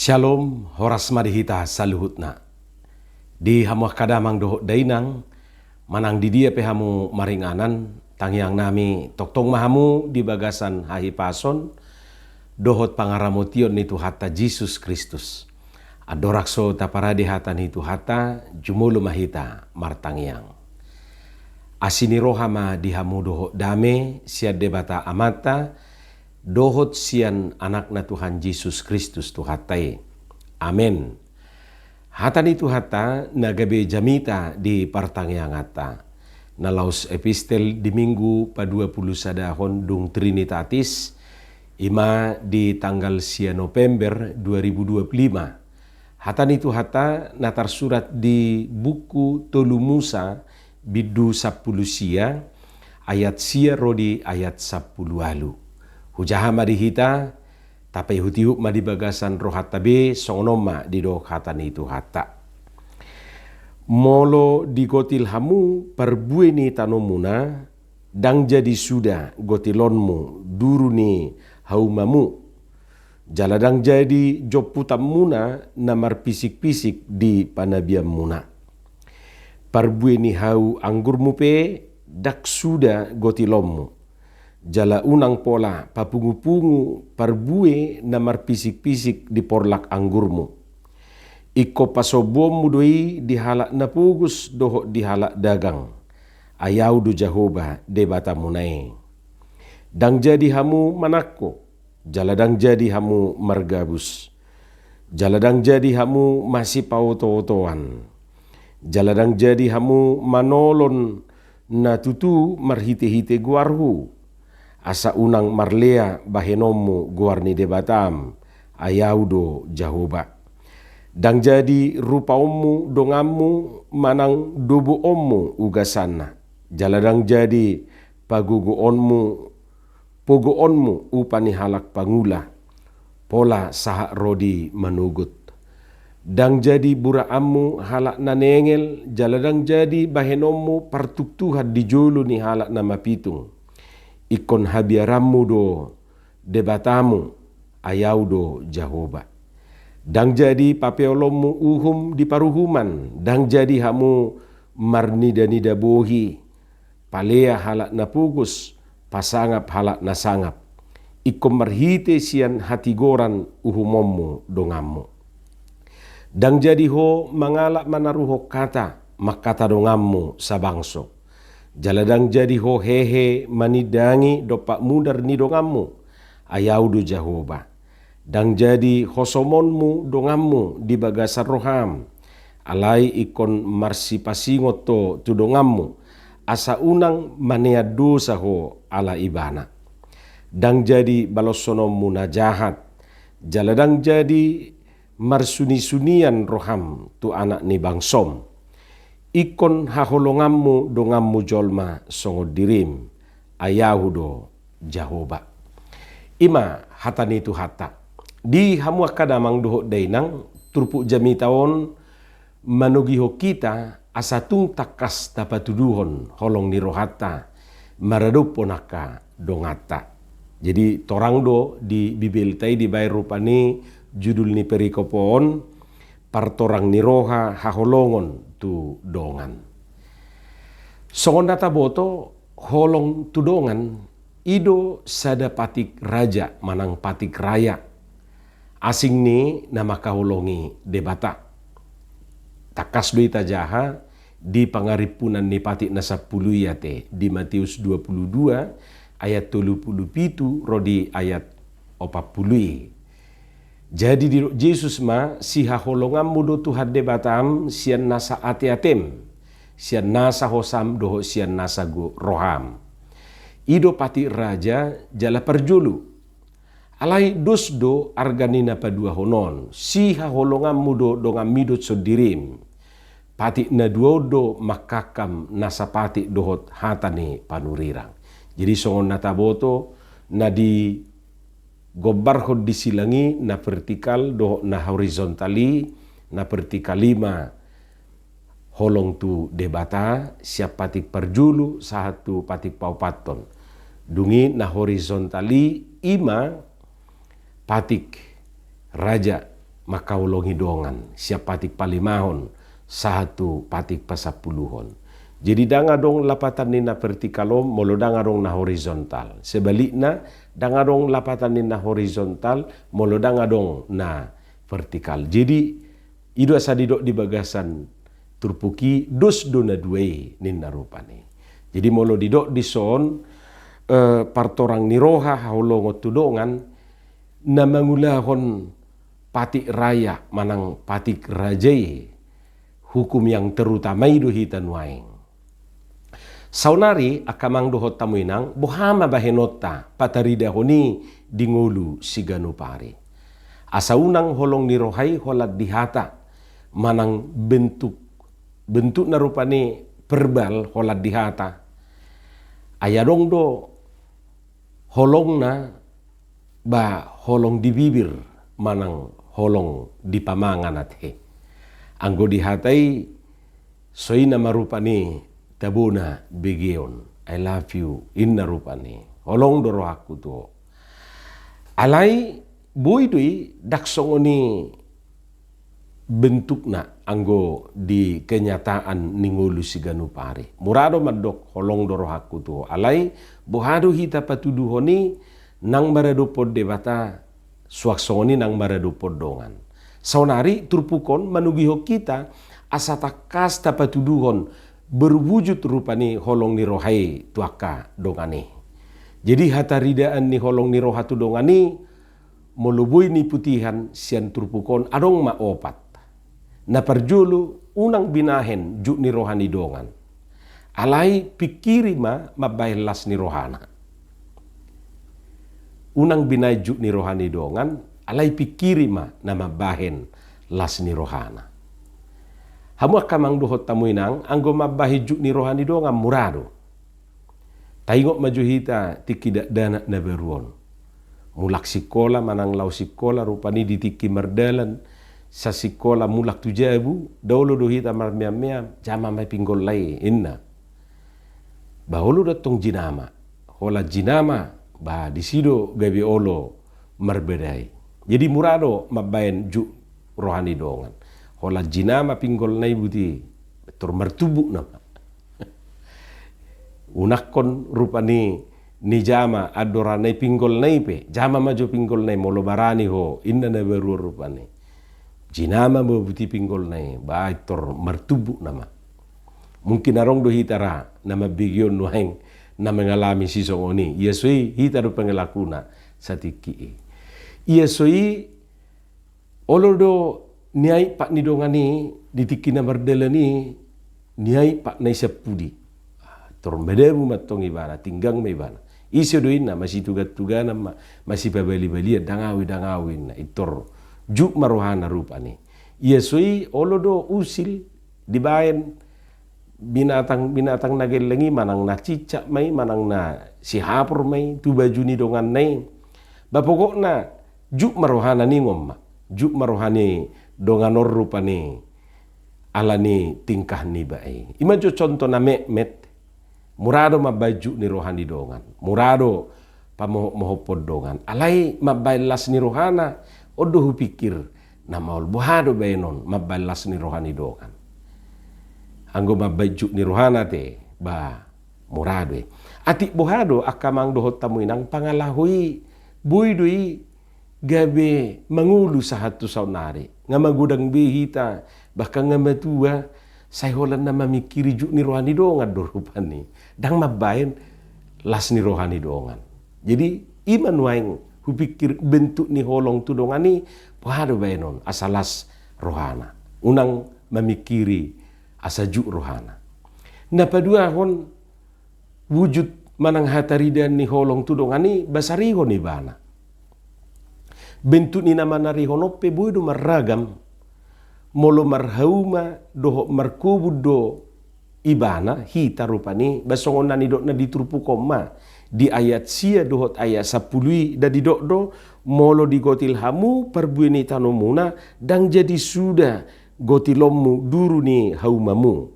Shalom, horas marihita saluhutna. Di hamuah kadamang dohot dainang, manang di dia pehamu maringanan, tangyang nami toktong mahamu di bagasan hahipason, dohot pangaramotion nitu hata Jesus Kristus. Adorakso taparadi hatan hitu hata, jumulu mahita martangyang. Asini rohama di hamu dohot dame, siad debata amata, dohot sian anakna Tuhan Yesus Kristus tuhatai. Amin. Hatan itu hata nagabe jamita di partangyang hata. Nalaus epistel di minggu pa 20 sadahon dung Trinitatis ima di tanggal sia November 2025. Hatan itu hata natar surat di buku Tolu Musa bidu 10 sia ayat sia rodi ayat 10 alu. Hujahama dihita tapi hutiuk ma di bagasan rohat tabe songonoma di do hatan itu hata. Molo di gotil hamu perbueni tanomuna dang jadi sudah gotilonmu duruni haumamu. Jaladang jadi joputamuna namar pisik-pisik di panabiam muna. Perbueni hau anggurmu pe dak sudah gotilommu. Jala unang pola papungu-pungu parbue namar pisik-pisik di porlak anggurmu. Iko pasobom mudoi dihalak napugus doho dihalak dagang. Ayau du Jahoba debata munai. Dang jadi hamu manakko. Jaladang jadi hamu margabus. Jaladang jadi hamu masih pauto-otoan. Jaladang jadi hamu manolon na tutu marhite-hite guarhu. Asa unang marlea bahenomu guarni debatam ayaudo Jahoba. Dang jadi rupa ommu dongammu manang dubu ommu ugasana. Jaladang jadi paguguonmu pogoonmu upani halak pangula. Pola sahak rodi manugut. Dang jadi buraammu halak nanengel. Jaladang jadi bahenommu partuktuhat di julu ni halak nama pitung. Ikon habiaramu do debatamu ayau do Jahoba. Dang jadi papeolomu uhum di paruhuman. Dang jadi hamu marnida-nida bohi. Palea halak napugus, pasangap halak nasangap. Ikon marhite sian hatigoran uhumommu dongammu. Dang jadi ho mangalak manaruho kata, makata dongammu sabangso. Jaladang jadi ho hehe manidangi dopak mudar ni dongammu. Ayau do Jahoba. Dang jadi hosomonmu dongammu di bagasan roham. Alai ikon marsipasingoto tu dongammu. Asa unang manea dosa ho ala ibana. Dang jadi balosonommu na jahat. Jaladang jadi marsuni-sunian roham tu anak ni bangsom. Ikon haholongammu dongammu jolma songod dirim. Ayahudo Jahoba. Ima hatan itu hata. Di hamuak kadamang dohot dainang turpuk jami taon manugiho kita asatung takas tapatuduhon holong ni rohata maraduponaka dongata. Jadi torang do di Bibil tai di bayar rupani judul ni perikopon partorang ni roha haholongon tu dongan. Songon data boto holong tu dongan ido sada patik raja manang patik raya. Asing ni nama kaholongi debata. Takas doi tajaha di pangaripunan ni patik na 10 yate di Matius 22 ayat 37 rodi ayat 40. Jadi di Yesus ma si haholongam mudo Tuhan debatam sian nasa ate-atem. Sian nasa hosam doho sian nasa go roham. Ido pati raja jala perjulu. Alai dosdo arganina padua honon. Si haholongam mudo dongam midot sodirim. Pati na duodo makakam nasa pati dohot hatane panurirang. Jadi songon nataboto na di gobar hod disilangi na vertikal do na horizontali na vertikalima holong tu debata siap patik perjulu satu patik paupaton dungi na horizontali ima patik raja makaulo hidongan siap patik palimahon satu patik pasapuluhon. Jadi danga dong lapatan nina vertikalom molo danga dong na horizontal. Sebaliknya danga dong lapatan nina horizontal molo danga dong na vertikal. Jadi ido asa didok di bagasan turpuki dos dona duwe nina rupane. Jadi molo didok di son partorang niroha haulongo tudongan na mangulahon patik raya manang patik rajai hukum yang terutama itu hitan waing. Saunari akamang dohot tamuinang bohama bahenota patarida honi dingulu siganupari. Asa unang holong nirohai holat dihata manang bentuk narupane perbal holat dihata. Ayadong do holong na ba holong di bibir manang holong di pamangan athe. Anggo dihatai soina marupani tabuna begeon. I love you inna rupani. Holong doro aku to. Alai boy dui daksongoni bentukna anggo di kenyataan ningulu siganupari. Murado madok holong doro aku to. Alai bohado hita patuduhoni nang marado pod debata suaksongoni nang marado podongan. Saunari turpukon manugiho kita asatakas tapatuduhon berwujud rupani holong ni rohai tuaka dongani. Jadi hataridaan ni holong ni roha tu dongani molubui ni putihan sian turpukon adong maopat. Na parjulu unang binahen juk ni rohani dongan. Alai pikiri mabaylas ni rohana. Unang binay juk ni rohani dongan alai pikiri na mabahen las ni rohana. Hamu akamang dohot tamuinang anggo mabahi juk ni rohani dongan murado. Taingok majuhita tikidak dana na beruon. Mulak sikola manang lau sikola rupani ditiki merdalan sa sikola mulak tujabu daulo dohita marmiam-miam jama mai pinggol lai inna. Bahulu datong jinama. Hola jinama bah disido gabi olo marbedai. Jadi murado mabayan juk rohani dongan. Hola jinama pinggol nai buti betul mertubuk nama. Unakon rupani ni jama adoranai pinggol nai pe jama maju pinggol nai molo barani ho inna na beru rupani. Jinama mo buti pinggol nai baik tor mertubuk nama. Mungkin arong do hitara nama bigyon nuheng na mengalami sisong oni. Yesui hitaru pengelakuna satiki. Yesui olodo niai pak ni dongani ditiki na mardelani niai pak nai sepudi. Tormedebu matong ibana tinggang me ibana. Iso doin na masih tugat-tugana masih babali-bali dangawin na itor juk marohana rupani. Yesui olodo usil dibayen binatang nagelengi manang na cicak mai manang na sihapur mai tu baju ni dongan nai. Bapokokna juk marohana ni ngomma. Juk marohani donganor rupani alani tingkah ni bae. Imajo contoh na met murado mabaju ni rohani dongan. Murado pamohopod dongan. Alai mabailas ni rohana odo pikir na maul bohado benon mabailas ni rohani dongan. Anggo mabaju ni rohana te ba murado. Ati bohado akamang dohot tamuinang pangalahui buidui gabe mangulu sahatu saunari nga magudang bihita bahkan nga matua sayholan na mamikiri juk ni rohani dongan dorupani dang mabayan las ni rohani dongan. Jadi iman waing hupikir bentuk ni holong tu dongani bohado bayanon asalas rohana unang mamikiri asa juk rohana. Na padua hon wujud manang hataridan ni holong tu dongani basariho ni bana. Bentuk ni nama nari honope buido marragam molo marhauma doho markubudo ibana hita rupani basongon nani dok na diturpu koma di ayat sia dohot ayat 10 da di dok do molo di gotil hamu perbuini tanomuna dang jadi sudah gotilommu duru ni haumamu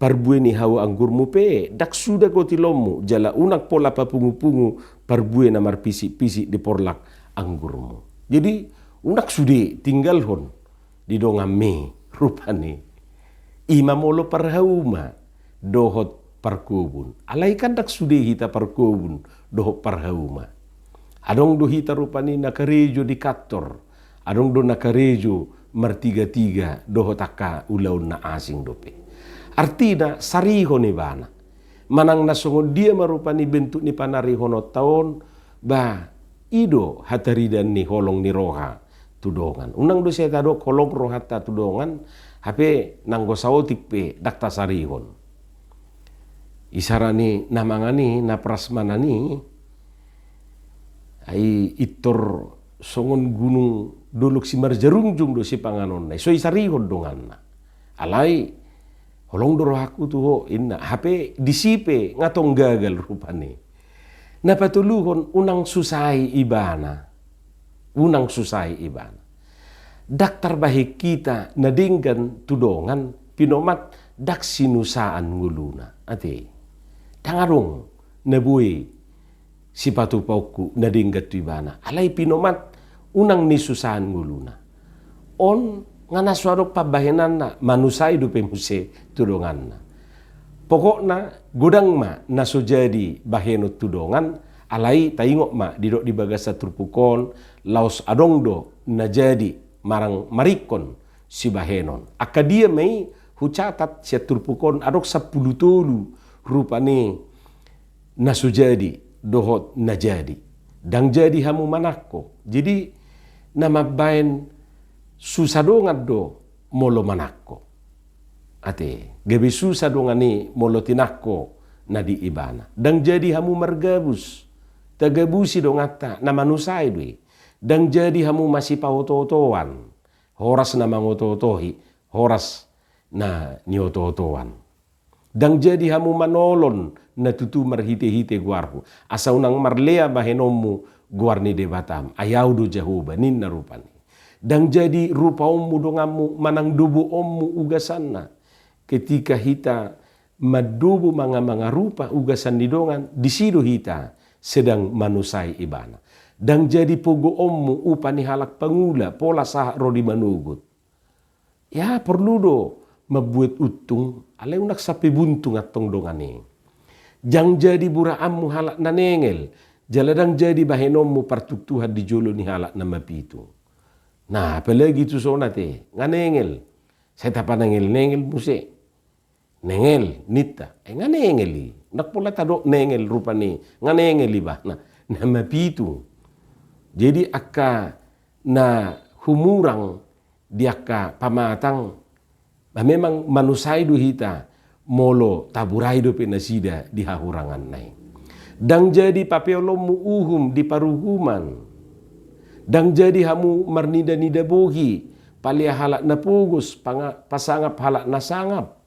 perbuini hau anggurmu pe dak sudah gotilommu jala unak pola papungu-pungu perbuina marpisi-pisi di porlak anggurmu. Jadi Unak sudi tinggal hon di dongame rupani. Ima molo parhauma dohot parkubun. Alai kan dak sudi hita parkubun dohot parhauma. Adong do hita rupani nakarejo di kantor. Adong do nakarejo martiga-tiga dohot taka ulaun na asing dope. Artina sariho ni bana. Manang nasongon dia marupani bentuk ni panarihono taon ba ido hataridan ni holong ni roha tudongan. Unang do saya tadok holong rohata tudongan hape nanggo saotik pe dakta sarihon. Isarani namangani na prasmanani ai itor songon gunung doluk si marjarungjung do si panganon nai so isarihon dongan na. Alai holong doro aku tuh inna hape disipe ngatong gagal rupane. Napatuluhon unang susai ibana. Unang susai ibana. Daktar bahik kita nadinggan tudongan pinomat dak sinusaan nguluna. Ate. Tangarong nabui sipatu pauku nadinggat tu ibana. Alai pinomat unang nisusaan nguluna. On ngana suarok pabahenan na manusai dupe muse tudongan na. Pokokna godang ma naso jadi baheno tudongan alai taingok ma didok di bagasa turpukon laos adongdo na jadi marang marikon si bahenon. Akadia mai hucatat si turpukon adok 10 tolu rupane naso jadi dohot na jadi. Dang jadi hamu manako. Jadi nama bain susadongan do molo manakko. Ate, gabi susadongan ni molo tinakko na di ibana. Dang jadi hamu margabus. Tagabusi dong ata na manusay doi. Dang jadi hamu masih pauto-otoan. Horas na mangoto-otohi. Horas na nioto-otoan. Dang jadi hamu manolon na tutu marhite-hite guarhu. Asa unang marlea bahenomu guar ni debatam. Ayaw do jahuba ninna rupani. Dan jadi rupa ommu dongamu manang dubu ommu ugasanna. Ketika hita madubu manga rupa ugasan di dongan, disido hita sedang manusai ibana. Dan jadi pogo ommu upani halak pangula pola sah rodi manugut. Ya perlu do mabuat utung alai unak sapi buntung atong dongane. Jang jadi bura ammu halak nanengel. Jaladang jadi bahenommu partuktuhan di jolo ni halak nama pitu. Nah, apalagi itu so nate nganengel. Saya tak panangel nengel muse. Nengel nita. Nganengeli. Nak pula tadok nengel rupani. Nganengeli bah. Nah, nama pitu. Jadi akka na humurang diaka pamatang. Memang manusai du hita molo taburai do penasida di hahurangan nai. Dang jadi papeolomu uhum di paruhuman. Dang jadi hamu marnida-nida bohi palia halak na pugus pasangap halak na sangap.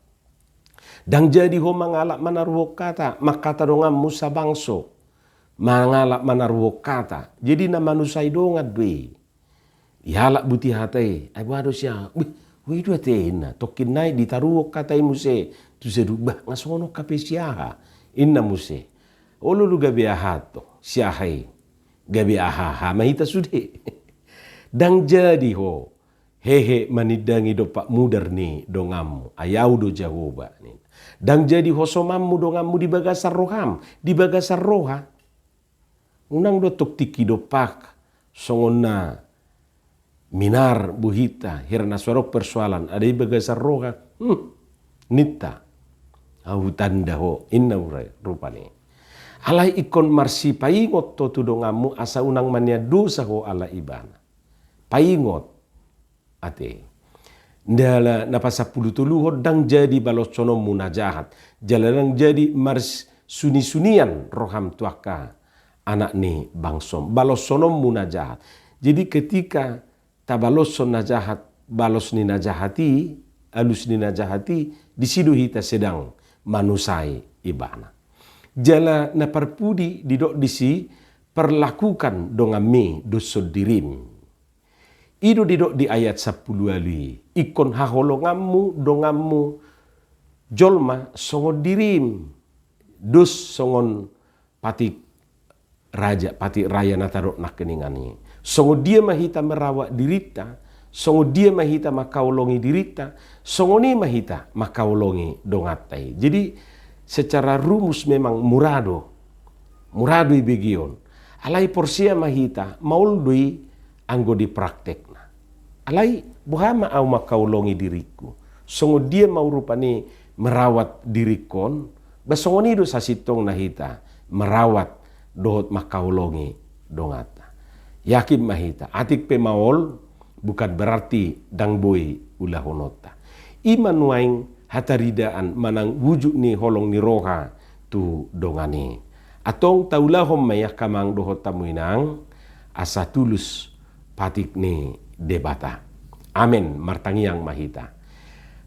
Dang jadi ho mangalak manaruhok kata makata dongam musa bangso mangalak manaruhok kata. Jadi na manusai dongat dwe. Ihalak buti hatai ai wado sia. Wih dua tena tokin nai ditaruhok katai muse tu sedubah ngasono kapesiaha inna muse. Olo lu gabe ahato siahai. Gabi ahaha mahita sude. Dang jadi ho hehe manidangi do pak mudar ni dongamu ayau do jahoba ni. Dang jadi ho somamu dongamu di bagasar roham di bagasar roha. Unang do tok tiki do pak songona minar buhita hirna sorok persoalan ada di bagasar roha. Nita au tanda ho inna rupane. Alai ikon marsi paingot to tudongamu asa unang mania dosa ho ala ibana. Paingot ate. Ndala napasa pulutulu ho dang jadi balos sonom munajahat. Jalan jadi mars suni-sunian roham tuaka anak ni bangsom. Balos sonom munajahat. Jadi ketika tabalos son najahat balos ni najahati alus ni najahati disidu hita sedang manusai ibana. Jala na parpudi didok disi perlakukan dongame dosod dirim. Ido didok di ayat 10 ali. Ikon haholongammu dongammu jolma songon dirim. Dos songon pati raja, pati raya natarok nak keningani. Songo dia mahita merawat dirita, songo dia mahita makaulongi dirita, songo ni mahita makaulongi dongatai. Jadi secara rumus memang murado begion. Alai porsia mahita mauldui anggo di praktekna. Alai buhama au makaulongi diriku. Songo dia mau rupani merawat dirikon, basongo ni do sasitong nahita merawat dohot makaulongi dongata. Yakin mahita, atik pe maol bukan berarti dang boy ulah honota. Iman waing hataridaan manang wujud ni holong ni roha tu dongane. Atong taulahom mayah kamang dohot tamuinang asa tulus patik ni debata. Amin martangiang mahita.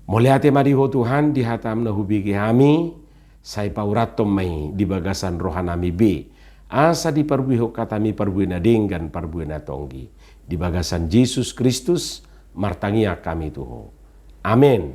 Moliate mariho Tuhan di hatam na hubigi kami say pauratom may di bagasan rohanami B. Asa di parbuho katami parbuena denggan parbuena tonggi. Di bagasan Yesus Kristus martangia kami tuho. Amin.